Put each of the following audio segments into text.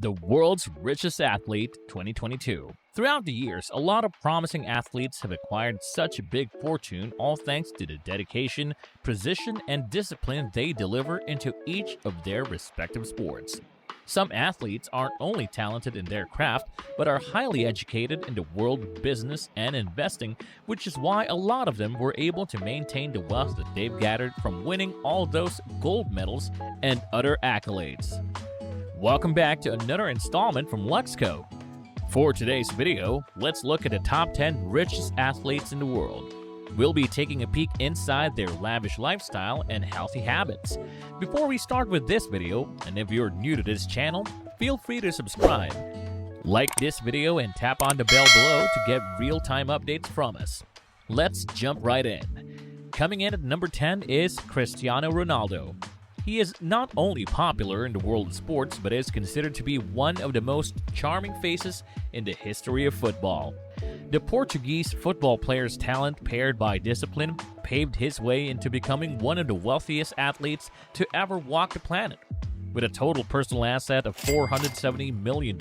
The world's richest athlete 2022. Throughout the years, a lot of promising athletes have acquired such a big fortune, all thanks to the dedication, precision, and discipline they deliver into each of their respective sports. Some athletes aren't only talented in their craft, but are highly educated in the world of business and investing, which is why a lot of them were able to maintain the wealth that they've gathered from winning all those gold medals and other accolades. Welcome back to another installment from LUXCOVE. For today's video, let's look at the top 10 richest athletes in the world. We'll be taking a peek inside their lavish lifestyle and healthy habits. Before we start with this video, and if you're new to this channel, feel free to subscribe. Like this video and tap on the bell below to get real-time updates from us. Let's jump right in. Coming in at number 10 is Cristiano Ronaldo. He is not only popular in the world of sports, but is considered to be one of the most charming faces in the history of football. The Portuguese football player's talent paired by discipline paved his way into becoming one of the wealthiest athletes to ever walk the planet. With a total personal asset of $470 million,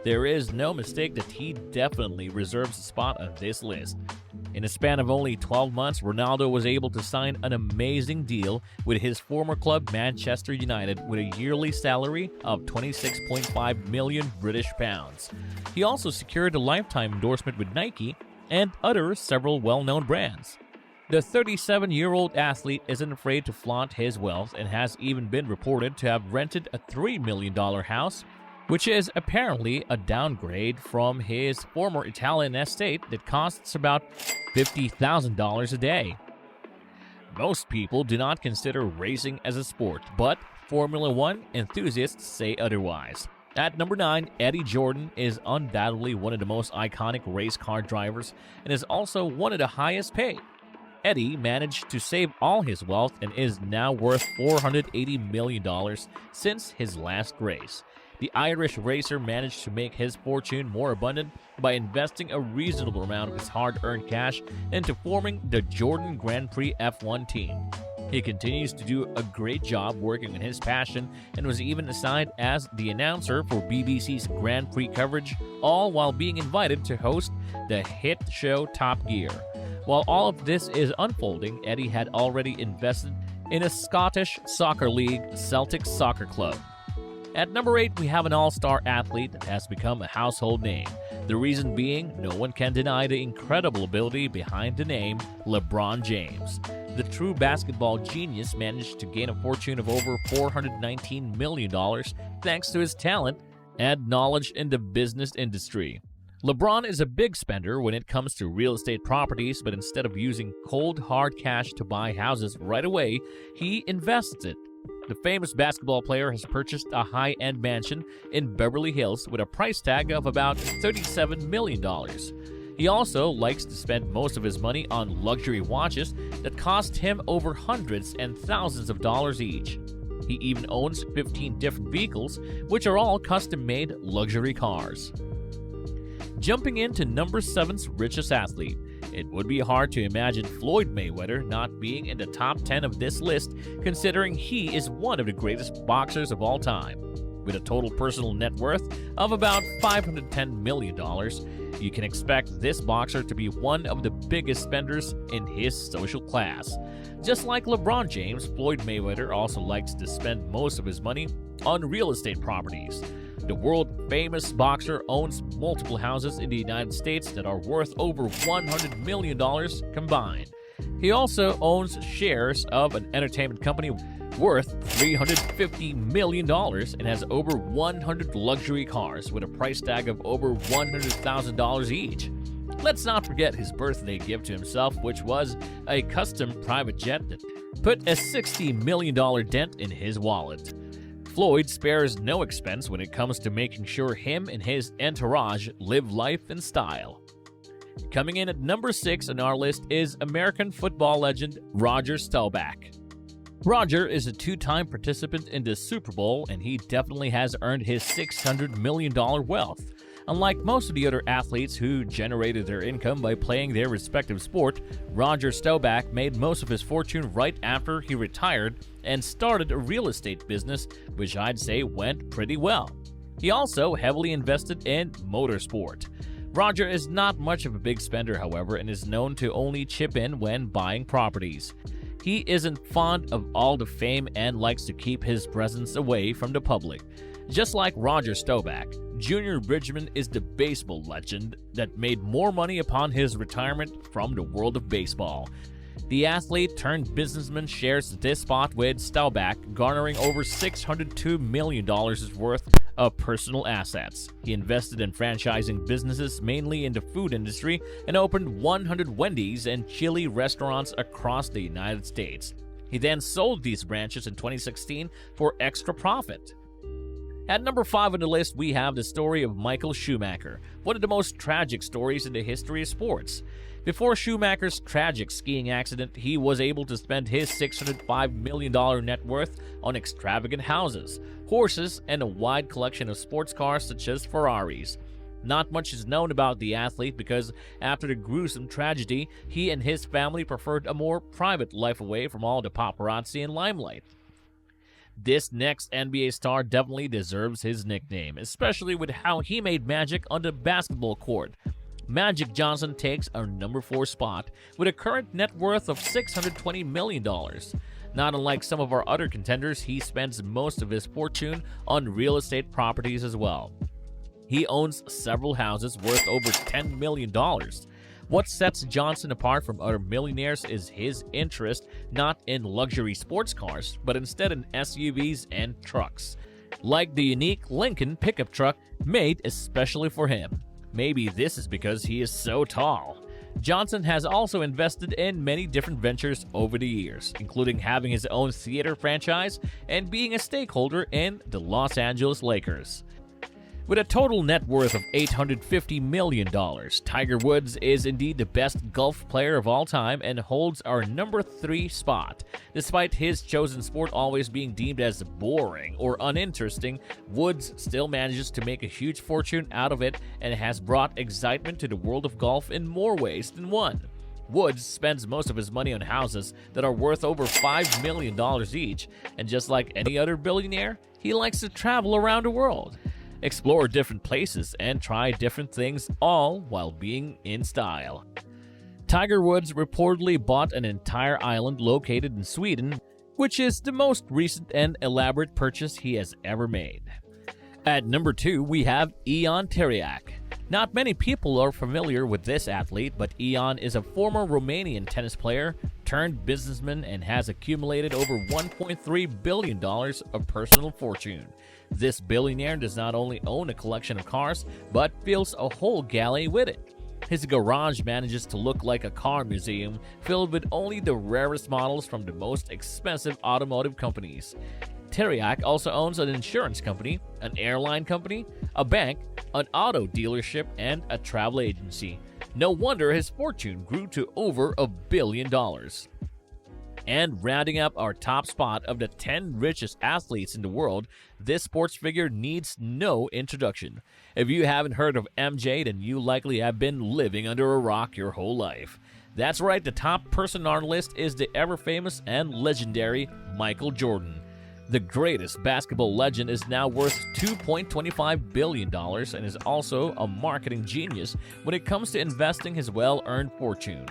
there is no mistake that he definitely reserves a spot on this list. In a span of only 12 months, Ronaldo was able to sign an amazing deal with his former club Manchester United with a yearly salary of £26.5 million British pounds. He also secured a lifetime endorsement with Nike and several well-known brands. The 37-year-old athlete isn't afraid to flaunt his wealth and has even been reported to have rented a $3 million house, which is apparently a downgrade from his former Italian estate that costs about $50,000 a day. Most people do not consider racing as a sport, but Formula One enthusiasts say otherwise. At number 9, Eddie Jordan is undoubtedly one of the most iconic race car drivers and is also one of the highest paid. Eddie managed to save all his wealth and is now worth $480 million since his last race. The Irish racer managed to make his fortune more abundant by investing a reasonable amount of his hard-earned cash into forming the Jordan Grand Prix F1 team. He continues to do a great job working on his passion and was even assigned as the announcer for BBC's Grand Prix coverage, all while being invited to host the hit show Top Gear. While all of this is unfolding, Eddie had already invested in a Scottish soccer league, Celtic Soccer Club. At number 8, we have an all-star athlete that has become a household name. The reason being, no one can deny the incredible ability behind the name Lebron James. The true basketball genius managed to gain a fortune of over $419 million thanks to his talent and knowledge in the business industry. LeBron is a big spender when it comes to real estate properties, but instead of using cold, hard cash to buy houses right away, he invests it. The famous basketball player has purchased a high-end mansion in Beverly Hills with a price tag of about $37 million. He also likes to spend most of his money on luxury watches that cost him over hundreds and thousands of dollars each. He even owns 15 different vehicles, which are all custom-made luxury cars. Jumping into number 7's richest athlete, it would be hard to imagine Floyd Mayweather not being in the top 10 of this list, considering he is one of the greatest boxers of all time. With a total personal net worth of about $510 million, you can expect this boxer to be one of the biggest spenders in his social class. Just like LeBron James, Floyd Mayweather also likes to spend most of his money on real estate properties. The world-famous boxer owns multiple houses in the United States that are worth over $100 million combined. He also owns shares of an entertainment company worth $350 million and has over 100 luxury cars with a price tag of over $100,000 each. Let's not forget his birthday gift to himself, which was a custom private jet that put a $60 million dent in his wallet. Floyd spares no expense when it comes to making sure him and his entourage live life in style. Coming in at number 6 on our list is American football legend Roger Staubach. Roger is a two-time participant in the Super Bowl, and he definitely has earned his $600 million wealth. Unlike most of the other athletes who generated their income by playing their respective sport, Roger Staubach made most of his fortune right after he retired and started a real estate business, which I'd say went pretty well. He also heavily invested in motorsport. Roger is not much of a big spender, however, and is known to only chip in when buying properties. He isn't fond of all the fame and likes to keep his presence away from the public. Just like Roger Staubach, Junior Bridgman is the baseball legend that made more money upon his retirement from the world of baseball. The athlete turned businessman shares this spot with Staubach, garnering over $602 million worth of personal assets. He invested in franchising businesses mainly in the food industry and opened 100 Wendy's and Chili restaurants across the United States. He then sold these branches in 2016 for extra profit. At number 5 on the list, we have the story of Michael Schumacher, one of the most tragic stories in the history of sports. Before Schumacher's tragic skiing accident, he was able to spend his $605 million net worth on extravagant houses, horses, and a wide collection of sports cars such as Ferraris. Not much is known about the athlete because after the gruesome tragedy, he and his family preferred a more private life away from all the paparazzi and limelight. This next NBA star definitely deserves his nickname, especially with how he made magic on the basketball court. Magic Johnson takes our number 4 spot with a current net worth of $620 million. Not unlike some of our other contenders, he spends most of his fortune on real estate properties as well. He owns several houses worth over $10 million. What sets Johnson apart from other millionaires is his interest not in luxury sports cars, but instead in SUVs and trucks, like the unique Lincoln pickup truck made especially for him. Maybe this is because he is so tall. Johnson has also invested in many different ventures over the years, including having his own theater franchise and being a stakeholder in the Los Angeles Lakers. With a total net worth of $850 million, Tiger Woods is indeed the best golf player of all time and holds our number 3 spot. Despite his chosen sport always being deemed as boring or uninteresting, Woods still manages to make a huge fortune out of it and has brought excitement to the world of golf in more ways than one. Woods spends most of his money on houses that are worth over $5 million each, and just like any other billionaire, he likes to travel around the world, explore different places, and try different things, all while being in style. Tiger Woods reportedly bought an entire island located in Sweden, which is the most recent and elaborate purchase he has ever made. At number 2, we have Ion Tiriac. Not many people are familiar with this athlete, but Ion is a former Romanian tennis player turned businessman and has accumulated over $1.3 billion of personal fortune. This billionaire does not only own a collection of cars, but fills a whole galley with it. His garage manages to look like a car museum filled with only the rarest models from the most expensive automotive companies. Tiriac also owns an insurance company, an airline company, a bank, an auto dealership, and a travel agency. No wonder his fortune grew to over $1 billion. And rounding up our top spot of the 10 richest athletes in the world, this sports figure needs no introduction. If you haven't heard of MJ, then you likely have been living under a rock your whole life. That's right, the top person on our list is the ever-famous and legendary Michael Jordan. The greatest basketball legend is now worth $2.25 billion and is also a marketing genius when it comes to investing his well-earned fortune.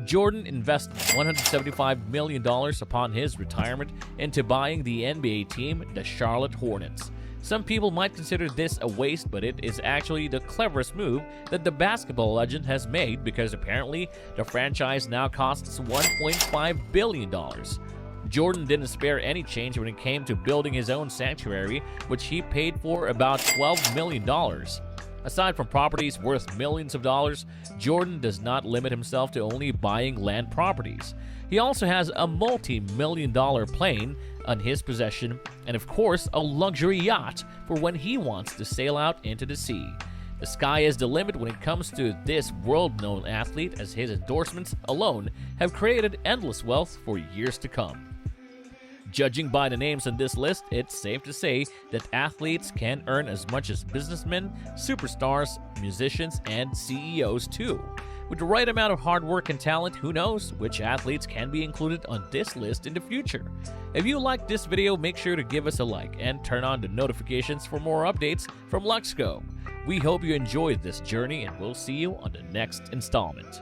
Jordan invested $175 million upon his retirement into buying the NBA team, the Charlotte Hornets. Some people might consider this a waste, but it is actually the cleverest move that the basketball legend has made because apparently the franchise now costs $1.5 billion. Jordan didn't spare any change when it came to building his own sanctuary, which he paid for about $12 million. Aside from properties worth millions of dollars, Jordan does not limit himself to only buying land properties. He also has a multi-million-dollar plane on his possession and, of course, a luxury yacht for when he wants to sail out into the sea. The sky is the limit when it comes to this world-known athlete, as his endorsements alone have created endless wealth for years to come. Judging by the names on this list, it's safe to say that athletes can earn as much as businessmen, superstars, musicians, and CEOs too. With the right amount of hard work and talent, who knows which athletes can be included on this list in the future. If you liked this video, make sure to give us a like and turn on the notifications for more updates from LUXCOVE. We hope you enjoyed this journey, and we'll see you on the next installment.